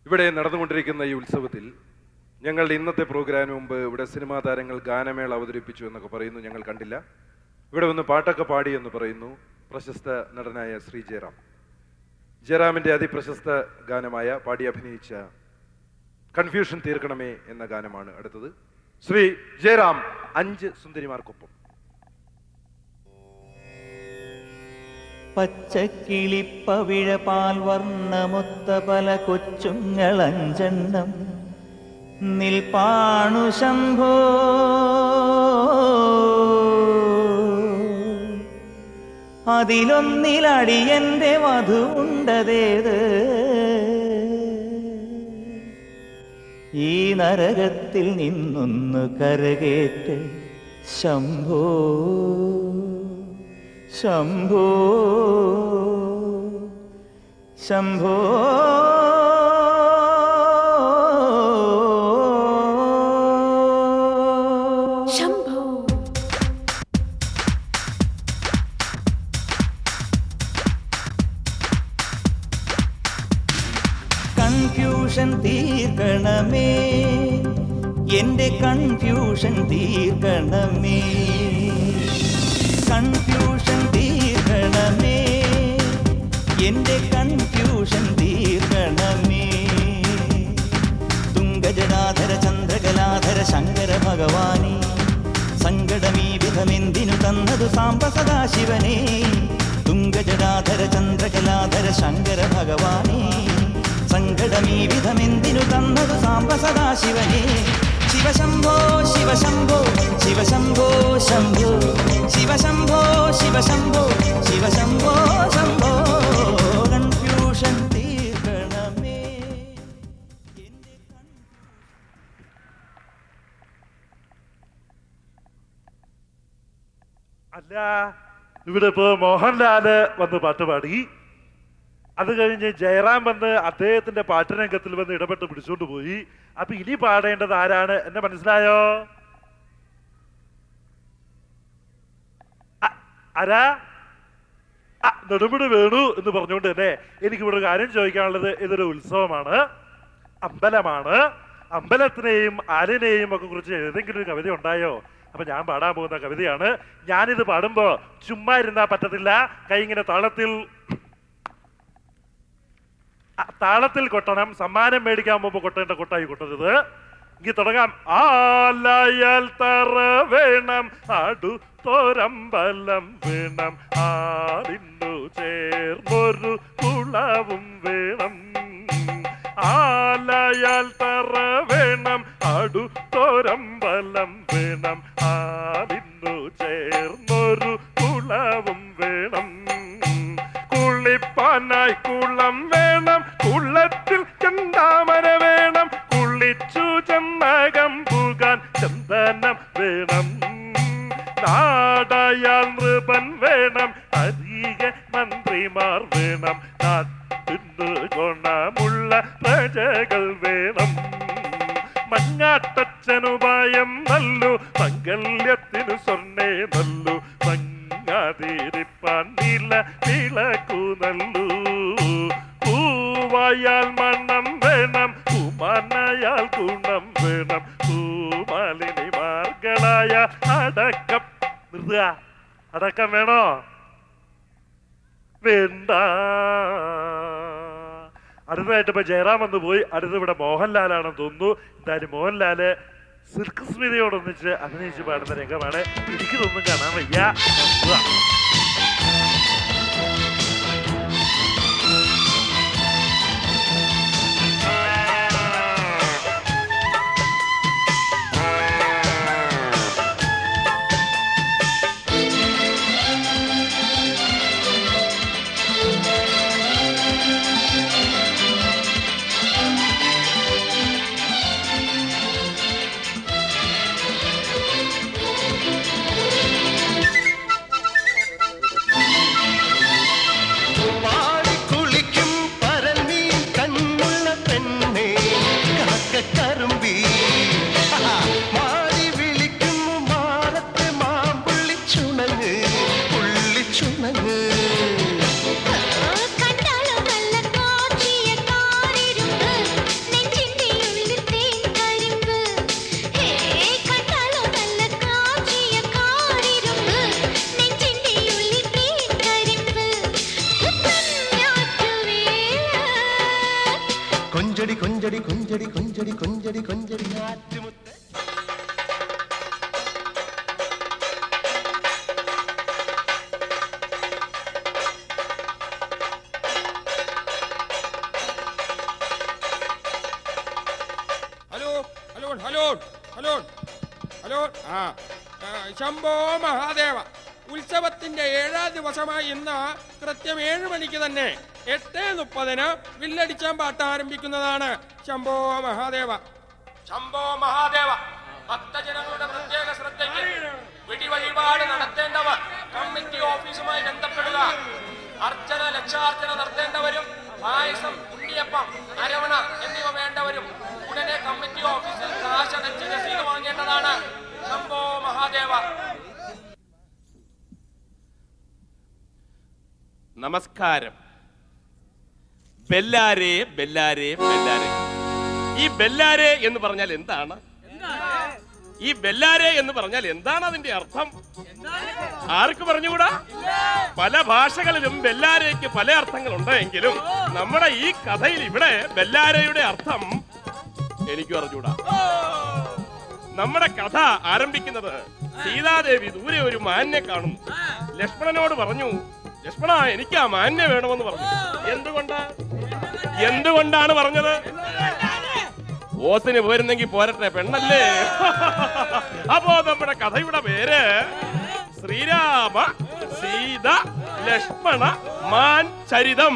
ഇവിടെ നടന്നുകൊണ്ടിരിക്കുന്ന ഈ ഉത്സവത്തിൽ ഞങ്ങളുടെ ഇന്നത്തെ പ്രോഗ്രാമിന് മുമ്പ് ഇവിടെ സിനിമാ താരങ്ങൾ ഗാനമേള അവതരിപ്പിച്ചു എന്നൊക്കെ പറയുന്നു. ഞങ്ങൾ കണ്ടില്ല. ഇവിടെ വന്ന് പാട്ടൊക്കെ പാടി എന്ന് പറയുന്നു പ്രശസ്ത നടനായ ശ്രീ ജയറാം. ജയറാമിൻ്റെ അതിപ്രശസ്ത ഗാനമായ പാടി അഭിനയിച്ച കൺഫ്യൂഷൻ തീർക്കണമേ എന്ന ഗാനമാണ് അടുത്തത്. ശ്രീ ജയറാം 5 സുന്ദരിമാർക്കൊപ്പം. പച്ചക്കിളിപ്പവിഴ പാൽ വർണ്ണമൊത്ത പല കൊച്ചുങ്ങളഞ്ചെണ്ണം നിൽപ്പാണു ശംഭോ, അതിലൊന്നിലടിയന്റെ വധുണ്ടതേത്, ഈ നരകത്തിൽ നിന്നൊന്നു കരകേറ്റ് ശംഭോ ശംഭോ ശംഭോ. കൺഫ്യൂഷൻ തീർക്കണമേ, എന്റെ കൺഫ്യൂഷൻ തീർക്കണമേ, കൺഫ്യൂഷൻ തീർക്കണമേ, എന്റെ കൺഫ്യൂഷൻ തീർക്കണമേ. തുംഗജടാധര ചന്ദ്രകലാധര ശങ്കര ഭഗവാനേ, സങ്കടമീ വിധമെന്തിനു തന്നതു സാംബ സദാശിവനേ. തുംഗജടാധര ചന്ദ്രകലാധര ശങ്കര ഭഗവാനേ, സങ്കടമീ വിധമെന്തിനു തന്നതു സാംബ സദാശിവനേ. ശിവശംഭോ ശിവശംഭോ ശിവശംഭോ ശംഭോ, ശിവശംഭോ ശിവശംഭോ ശിവശംഭോ ശംഭോ. കൺഫ്യൂഷൻ തീർക്കണമേ. അല്ല, ഇവിടെ ഇപ്പോ മോഹൻലാല് വന്ന് പാട്ട് പാടി, അത് കഴിഞ്ഞ് ജയറാം വന്ന് അദ്ദേഹത്തിന്റെ പാട്ടുരംഗത്തിൽ വന്ന് ഇടപെട്ട് പിടിച്ചുകൊണ്ട് പോയി. അപ്പൊ ഇനി പാടേണ്ടത് ആരാണ് എന്നെ മനസ്സിലായോ? ആരാ? നെടുമുടി വേണു എന്ന് പറഞ്ഞുകൊണ്ട് തന്നെ എനിക്കിവിടെ ഒരു കാര്യം ചോദിക്കാനുള്ളത്. ഇതൊരു ഉത്സവമാണ്, അമ്പലമാണ്. അമ്പലത്തിനെയും ആലിനെയും ഒക്കെ കുറിച്ച് ഏതെങ്കിലും ഒരു കവിത ഉണ്ടായോ? അപ്പൊ ഞാൻ പാടാൻ പോകുന്ന കവിതയാണ്. ഞാനിത് പാടുമ്പോ ചുമ്മാ ഇരുന്നാ പറ്റത്തില്ല. കൈ ഇങ്ങനെ താളത്തിൽ കൊട്ടണം. സമ്മാനം മേടിക്കാൻ പോകുമ്പോ കൊട്ടേണ്ട കൊട്ടായി കൊട്ടരുത്. ഇങ്ങനെ തുടങ്ങാം. ആലയൽ തറ വേണം, അടുത്തൊരമ്പലം വേണം, ആടിന്നു ചേർന്നൊരു കുളവും വേണം. ആലയൽ തറ വേണം, അടുത്തൊരമ്പലം വേണം, ആടിന്നു ചേർന്നൊരു കുളവും വേണം. കുളിപ്പാനായി കുളം വേണം, കുളത്തിൽ ചെന്താമര വേണം, കുളിച്ചു ചെന്നകം പുകാൻ ചന്ദനം വേണം. നാടായാൽ നൃപൻ വേണം, അരികെ മന്ത്രിമാർ വേണം, നാട്ടിന് ഗുണമുള്ള പ്രജകൾ വേണം. മഞ്ഞാട്ടച്ചനുപായം നല്ലു, മംഗല്യത്തിനു സ്വർണ്ണേ നല്ലു, മങ്ങാതിരിപ്പാൻ നീല വിളക്കു നല്ലു. പൂവായാൽ മണം വേണം, പൂമാനായാൽ ഗുണം വേണം, പൂമാലിനി മാർഗളായ അടക്കം. നിർത്തുക. അടക്കം വേണോ? വേണ്ട. അടുത്തതായിട്ട് ഇപ്പൊ ജയറാം വന്നു പോയി. അടുത്ത് ഇവിടെ മോഹൻലാലാണെന്ന് തോന്നുന്നു. എന്തായാലും മോഹൻലാല് സിൽക്ക് സ്മിതയോടൊന്നിച്ച് അഭിനയിച്ച് പാടുന്ന രംഗമാണ്. എനിക്കിതൊന്നും കാണാൻ വയ്യ. കൊഞ്ചടി കൊഞ്ചടി കൊഞ്ചടി കൊഞ്ചടി കൊഞ്ചടി കൊഞ്ചടി ആറ്റുമുത്ത്. Hello hello hello hello hello Shambho Mahadeva, ഉത്സവത്തിന്റെ 7ാം ദിവസമായി ഇന്ന് കൃത്യം 7 മണിക്ക് തന്നെ 8:30 വില്ലടിച്ചാൻ പാട്ട് ആരംഭിക്കുന്നതാണ്. ശംഭോ മഹാദേവ, ശംഭോ മഹാദേവ. ഭക്തജനങ്ങളുടെ പ്രത്യേക ശ്രദ്ധയ്ക്ക് വെടിവഴിപാട് നടത്തേണ്ടവർ കമ്മിറ്റി ഓഫീസുമായി ബന്ധപ്പെടുക. അർച്ചന ലക്ഷാർച്ചന നടത്തേണ്ടവരും പായസം, ഉണ്ണിയപ്പം, അരവണ എന്നിവ വേണ്ടവരും ഉടനെ കമ്മിറ്റി ഓഫീസിൽ കാശടച്ച് രസീത് വാങ്ങേണ്ടതാണ്. ശംഭോ മഹാദേവ. നമസ്കാരം. ബെല്ലാരെ ബെല്ലാരെ ബെല്ലാരെ. ഈ ബെല്ലാരെ എന്ന് പറഞ്ഞാൽ എന്താണ്? ഈ ബെല്ലാരെ എന്ന് പറഞ്ഞാൽ എന്താണ് അതിന്റെ അർത്ഥം? ആർക്ക് പറഞ്ഞുകൂടാ? പല ഭാഷകളിലും ബെല്ലാരയ്ക്ക് പല അർത്ഥങ്ങളുണ്ട്. എങ്കിലും നമ്മുടെ ഈ കഥയിൽ ഇവിടെ ബെല്ലാരയുടെ അർത്ഥം എനിക്ക് പറഞ്ഞുകൂടാ. നമ്മുടെ കഥ ആരംഭിക്കുന്നത് സീതാദേവി ദൂരെ ഒരു മാനിനെ കാണുന്നു. ലക്ഷ്മണനോട് പറഞ്ഞു, ലക്ഷ്മണ, എനിക്ക് ആ മാനിനെ വേണമെന്ന് പറഞ്ഞു. എന്തുകൊണ്ടാണ് പറഞ്ഞത്? ഓസിന് പോരുന്നെങ്കിൽ പോരട്ടെ, പെണ്ണല്ലേ. അപ്പോ നമ്മുടെ കഥയുടെ പേര് ശ്രീരാമ സീത ലക്ഷ്മണ മാൻ ചരിതം.